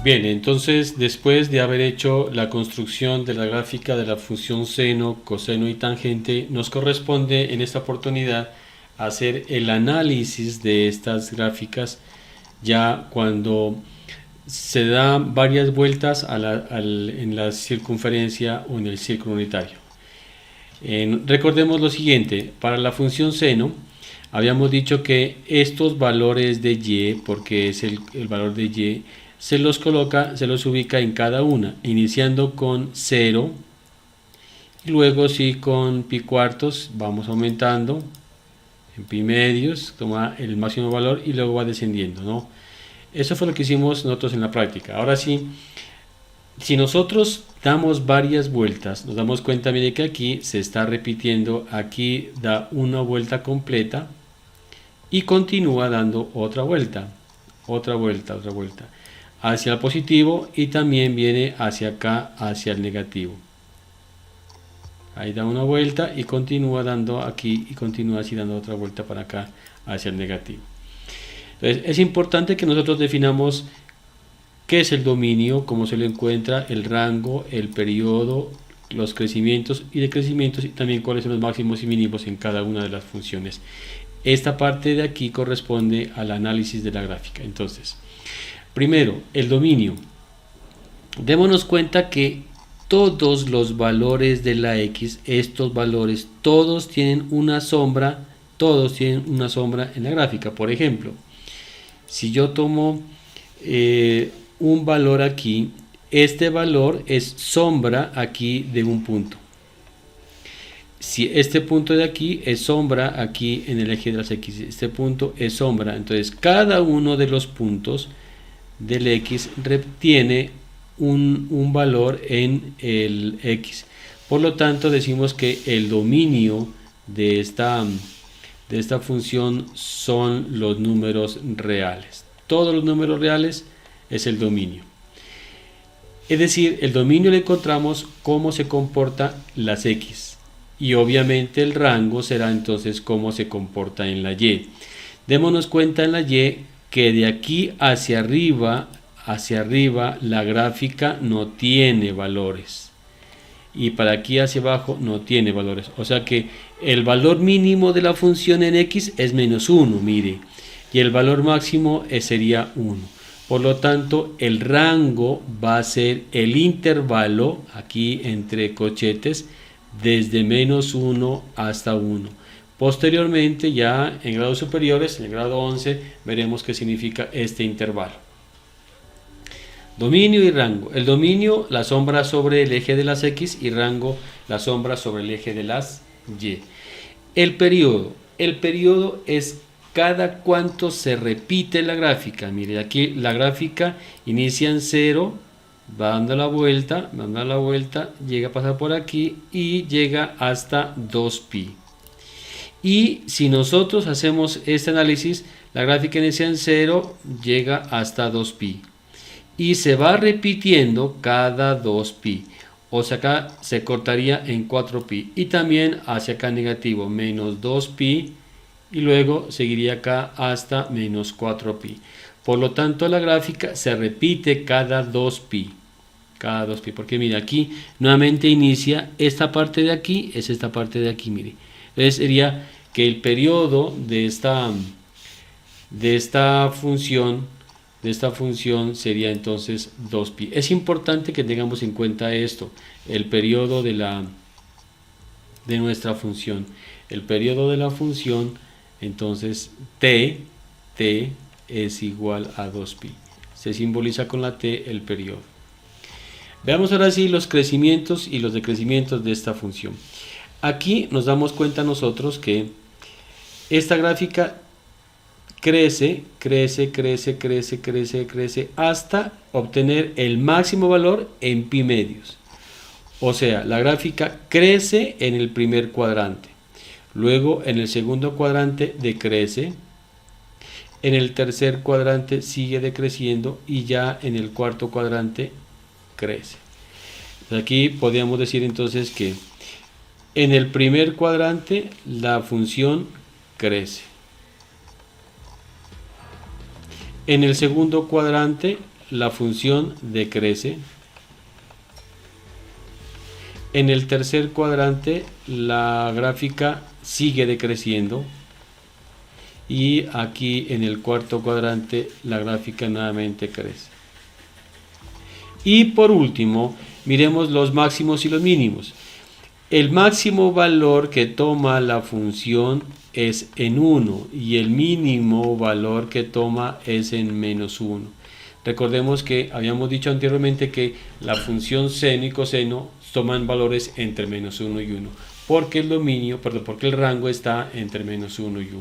Bien, entonces después de haber hecho la construcción de la gráfica de la función seno, coseno y tangente, nos corresponde en esta oportunidad hacer el análisis de estas gráficas ya cuando se dan varias vueltas en la circunferencia o en el círculo unitario. Recordemos lo siguiente, para la función seno habíamos dicho que estos valores de y, porque es el valor de y, se los ubica en cada una, iniciando con 0 y luego sí con pi cuartos vamos aumentando en pi medios, toma el máximo valor y luego va descendiendo, ¿no? Eso fue lo que hicimos nosotros en la práctica. Ahora sí, si nosotros damos varias vueltas, nos damos cuenta, mire que aquí se está repitiendo, aquí da una vuelta completa y continúa dando otra vuelta hacia el positivo y también viene hacia acá, hacia el negativo. Ahí da una vuelta y continúa dando aquí y continúa así dando otra vuelta para acá hacia el negativo. Entonces es importante que nosotros definamos qué es el dominio, cómo se lo encuentra, el rango, el periodo, los crecimientos y decrecimientos y también cuáles son los máximos y mínimos en cada una de las funciones. Esta parte de aquí corresponde al análisis de la gráfica. Entonces, primero, el dominio. Démonos cuenta que todos los valores de la x, estos valores, todos tienen una sombra en la gráfica. Por ejemplo, si yo tomo un valor aquí, este valor es sombra aquí de un punto. Si este punto de aquí es sombra aquí en el eje de las x, este punto es sombra, entonces cada uno de los puntos del x tiene un valor en el x. Por lo tanto decimos que el dominio de esta función son los números reales. Todos los números reales es el dominio. Es decir, el dominio le encontramos cómo se comporta las x. Y obviamente el rango será entonces cómo se comporta en la y. Démonos cuenta en la y que de aquí hacia arriba la gráfica no tiene valores. Y para aquí hacia abajo no tiene valores. O sea que el valor mínimo de la función en x es menos 1, mire. Y el valor máximo sería 1. Por lo tanto, el rango va a ser el intervalo, aquí entre corchetes, desde menos 1 hasta 1. Posteriormente, ya en grados superiores, en el grado 11, veremos qué significa este intervalo. Dominio y rango. El dominio, la sombra sobre el eje de las x, y rango, la sombra sobre el eje de las y. El periodo. El periodo es cada cuánto se repite la gráfica. Mire, aquí la gráfica inicia en 0, va dando la vuelta, llega a pasar por aquí y llega hasta 2pi. Y si nosotros hacemos este análisis, la gráfica inicia en 0, llega hasta 2pi. Y se va repitiendo cada 2pi. O sea, acá se cortaría en 4pi. Y también hacia acá negativo, menos 2pi. Y luego seguiría acá hasta menos 4pi. Por lo tanto, la gráfica se repite cada 2pi. Porque mira, aquí nuevamente inicia esta parte de aquí, es esta parte de aquí, mire. Entonces sería que el periodo de esta función sería entonces 2pi. Es importante que tengamos en cuenta esto, el periodo de nuestra función. El periodo de la función, entonces t es igual a 2pi. Se simboliza con la t el periodo. Veamos ahora sí los crecimientos y los decrecimientos de esta función. Aquí nos damos cuenta nosotros que esta gráfica crece hasta obtener el máximo valor en pi medios. O sea, la gráfica crece en el primer cuadrante, luego en el segundo cuadrante decrece, en el tercer cuadrante sigue decreciendo y ya en el cuarto cuadrante crece. Aquí podríamos decir entonces que en el primer cuadrante la función crece. En el segundo cuadrante la función decrece. En el tercer cuadrante la gráfica sigue decreciendo. Y aquí en el cuarto cuadrante la gráfica nuevamente crece. Y por último, miremos los máximos y los mínimos. El máximo valor que toma la función es en 1 y el mínimo valor que toma es en menos 1. Recordemos que habíamos dicho anteriormente que la función seno y coseno toman valores entre menos 1 y 1, porque porque el rango está entre menos 1 y 1.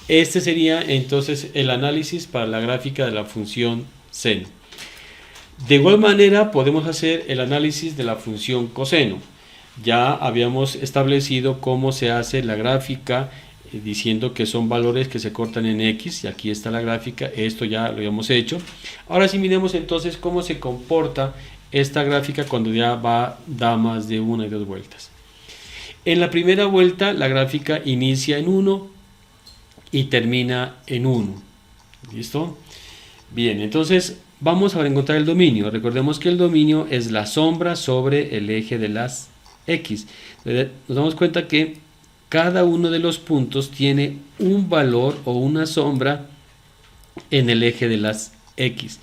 Este sería entonces el análisis para la gráfica de la función seno. De igual manera podemos hacer el análisis de la función coseno. Ya habíamos establecido cómo se hace la gráfica diciendo que son valores que se cortan en X, y aquí está la gráfica, esto ya lo habíamos hecho. Ahora sí miremos entonces cómo se comporta esta gráfica cuando ya da más de una y dos vueltas. En la primera vuelta la gráfica inicia en 1 y termina en 1. ¿Listo? Bien, entonces vamos a encontrar el dominio. Recordemos que el dominio es la sombra sobre el eje de las X. Nos damos cuenta que cada uno de los puntos tiene un valor o una sombra en el eje de las X.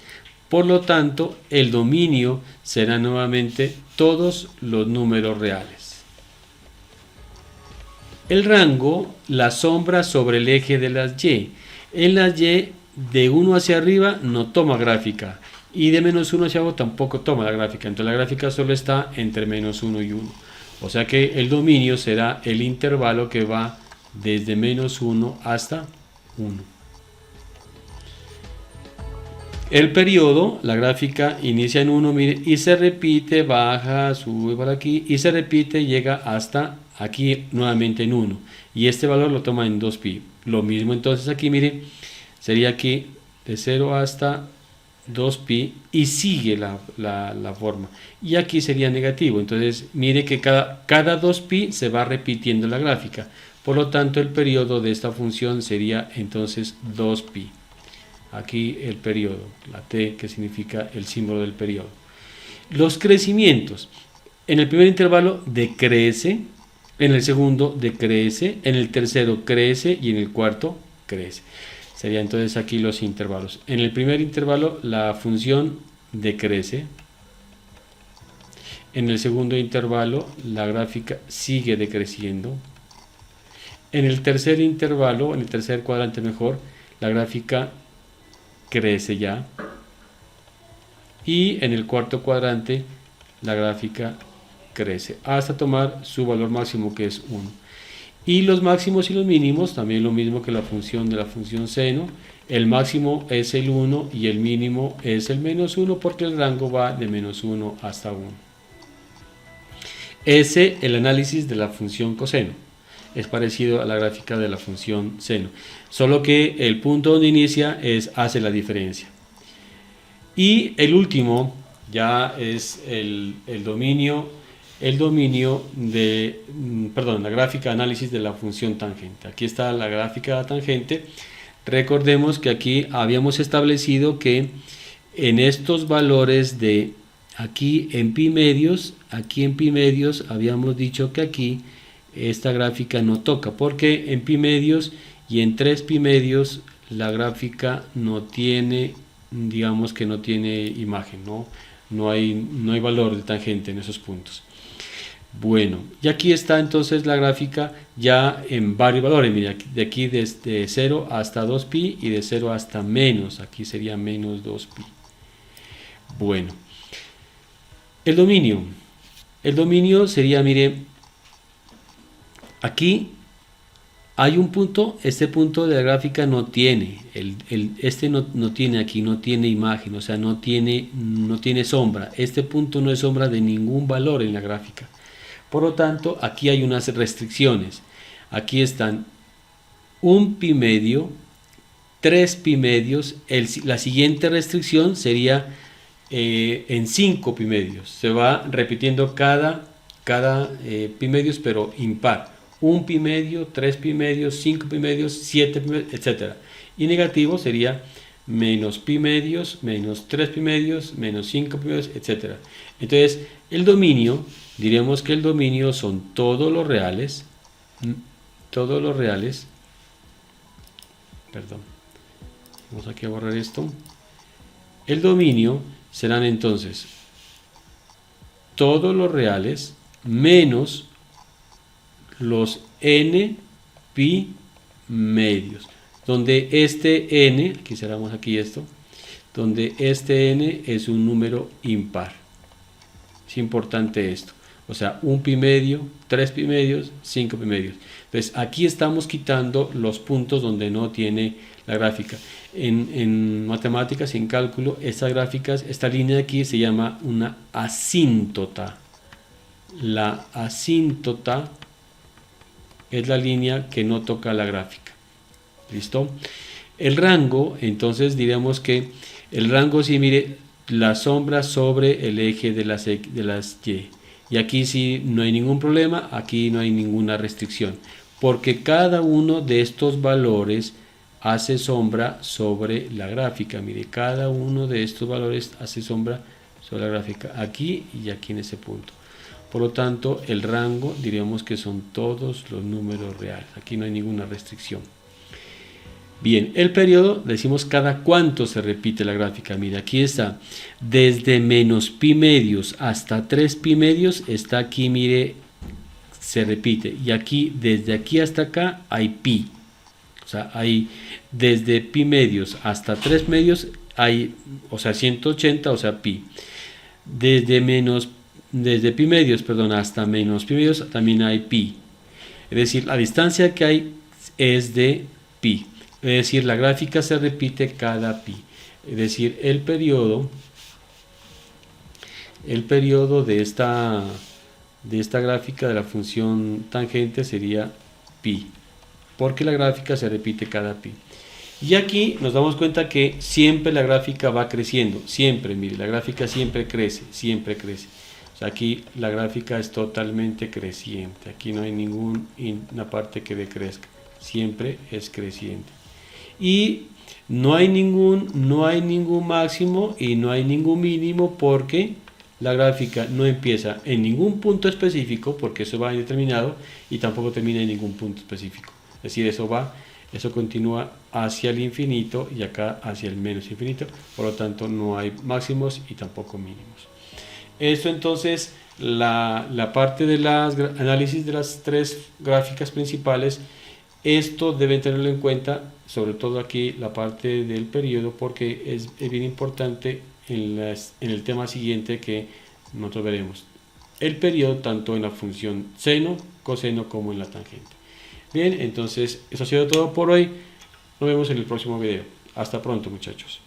Por lo tanto, el dominio será nuevamente todos los números reales. El rango, la sombra sobre el eje de las Y. En las Y, de 1 hacia arriba no toma gráfica, y de menos 1 hacia abajo tampoco toma la gráfica. Entonces la gráfica solo está entre menos 1 y 1. O sea que el dominio será el intervalo que va desde menos 1 hasta 1. El periodo, la gráfica inicia en 1, mire, y se repite, baja, sube por aquí, y se repite, llega hasta aquí nuevamente en 1. Y este valor lo toma en 2pi. Lo mismo entonces aquí, mire, sería aquí de 0 hasta 2pi y sigue la forma. Y aquí sería negativo. Entonces, mire que cada 2pi se va repitiendo la gráfica. Por lo tanto, el periodo de esta función sería entonces 2pi. Aquí el periodo, la t que significa el símbolo del periodo. Los crecimientos. En el primer intervalo decrece, en el segundo decrece, en el tercero crece y en el cuarto crece. Serían entonces aquí los intervalos. En el primer intervalo la función decrece. En el segundo intervalo la gráfica sigue decreciendo. En el tercer intervalo, en el tercer cuadrante mejor, la gráfica crece ya. Y en el cuarto cuadrante la gráfica crece hasta tomar su valor máximo, que es 1. Y los máximos y los mínimos, también lo mismo que la función de la función seno. El máximo es el 1 y el mínimo es el menos 1, porque el rango va de menos 1 hasta 1. Ese el análisis de la función coseno. Es parecido a la gráfica de la función seno, solo que el punto donde inicia hace la diferencia. Y el último ya es el dominio de, la gráfica de análisis de la función tangente. Aquí está la gráfica tangente. Recordemos que aquí habíamos establecido que en estos valores de aquí en pi medios habíamos dicho que aquí esta gráfica no toca, porque en pi medios y en 3 pi medios la gráfica no tiene, digamos que no tiene imagen, no hay valor de tangente en esos puntos. Bueno, y aquí está entonces la gráfica ya en varios valores. Mira, de aquí desde 0 hasta 2pi y de 0 hasta menos, aquí sería menos 2pi. Bueno, el dominio sería, mire, aquí hay un punto, este punto de la gráfica no tiene, no tiene aquí, no tiene imagen, o sea, no tiene sombra. Este punto no es sombra de ningún valor en la gráfica. Por lo tanto, aquí hay unas restricciones. Aquí están 1 pi medio, 3 pi medios. La siguiente restricción sería en 5 pi medios. Se va repitiendo cada pi medios, pero impar. 1 pi medio, 3 pi medios, 5 pi medios, 7 pi medios, etc. Y negativo sería menos pi medios, menos 3 pi medios, menos 5 pi medios, etc. Entonces, el dominio, diremos que el dominio son todos los reales, perdón, vamos aquí a borrar esto. El dominio serán entonces todos los reales menos los n pi medios, donde este n, aquí cerramos aquí esto, donde este n es un número impar. Es importante esto, o sea, un pi medio, 3 pi medios, 5 pi medios. Entonces aquí estamos quitando los puntos donde no tiene la gráfica. En matemáticas y en cálculo, estas gráficas, esta línea de aquí se llama una asíntota. La asíntota es la línea que no toca la gráfica. ¿Listo? El rango, entonces diremos que el rango, sí, mire, la sombra sobre el eje de las Y. Y aquí sí no hay ningún problema, aquí no hay ninguna restricción, porque cada uno de estos valores hace sombra sobre la gráfica. Mire, cada uno de estos valores hace sombra sobre la gráfica, aquí y aquí en ese punto. Por lo tanto, el rango diremos que son todos los números reales. Aquí no hay ninguna restricción. Bien, el periodo, decimos cada cuánto se repite la gráfica. Mira, aquí está, desde menos pi medios hasta 3 pi medios, está aquí, mire, se repite. Y aquí, desde aquí hasta acá, hay pi. O sea, hay desde pi medios hasta 3 medios, hay, o sea, 180, o sea, pi. Desde pi medios, perdón, hasta menos pi medios, también hay pi. Es decir, la distancia que hay es de pi. Es decir, la gráfica se repite cada pi. Es decir, el periodo de esta gráfica de la función tangente sería pi, porque la gráfica se repite cada pi. Y aquí nos damos cuenta que siempre la gráfica va creciendo, siempre, mire, la gráfica siempre crece, siempre crece. O sea, aquí la gráfica es totalmente creciente, aquí no hay ninguna parte que decrezca, siempre es creciente. Y no hay ningún máximo y no hay ningún mínimo, porque la gráfica no empieza en ningún punto específico, porque eso va indeterminado, y tampoco termina en ningún punto específico. Es decir, eso continúa hacia el infinito y acá hacia el menos infinito, por lo tanto no hay máximos y tampoco mínimos. Esto entonces, la parte de las análisis de las tres gráficas principales, esto deben tenerlo en cuenta, sobre todo aquí la parte del periodo, porque es bien importante en el tema siguiente que nosotros veremos. El periodo tanto en la función seno, coseno como en la tangente. Bien, entonces eso ha sido todo por hoy. Nos vemos en el próximo video. Hasta pronto, muchachos.